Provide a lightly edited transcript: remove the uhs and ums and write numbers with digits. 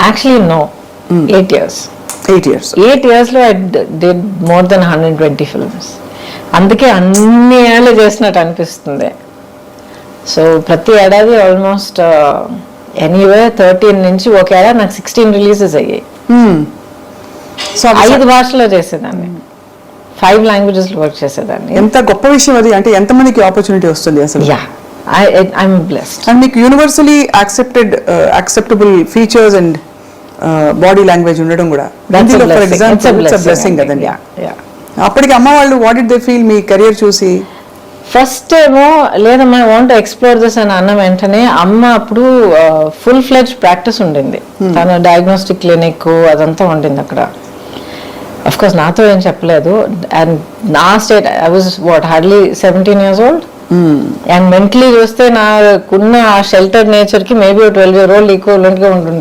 Actually, no. 8 years. 8 years. 8 years లో I did more than 120 films. అందుకే అన్ని ఏళ్ళు చేసినట్టు అనిపిస్తుంది. సో ప్రతి ఏడాది ఆల్మోస్ట్ ఎనీవే 13 నుంచి ఒక ఏడాది నాకు 16 రిలీజెస్ అయ్యాయి. సో 5 భాషల్లో చేసేదాన్ని, 5 లాంగ్వేజెస్లో వర్క్ చేసేదాన్ని. ఎంత గొప్ప విషయం అది. అంటే ఎంతమందికి ఆపర్చునిటీ వస్తుంది అసలు. Yeah, I'm blessed. అండ్ మీకు universally acceptable features and body language ఉండడం కూడా ఫర్ ఎగ్జాంపుల్ ఇట్స్ బ్లెస్సింగ్ కదండి. అప్పటికి అమ్మ వాళ్ళు what did they feel me career చూసి? ఫస్ట్ ఏమో లేదమ్మా ఐ వాంట్ ఎక్స్ప్లోర్ దిస్ అని అన్న వెంటనే అమ్మ అప్పుడు ఫుల్ ఫ్లెడ్జ్ ప్రాక్టీస్ ఉండింది. తన డయాగ్నోస్టిక్ క్లినిక్ అదంతా ఉండింది అక్కడ. అఫ్ కోర్స్ నాతో ఏం చెప్పలేదు. అండ్ నా state I was hardly 17 years old. And mentally చూస్తే నాకున్న ఆ షెల్టర్ నేచర్ కి మేబీ 12 year old ఈక్వలెంట్ గా ఉంటుంది.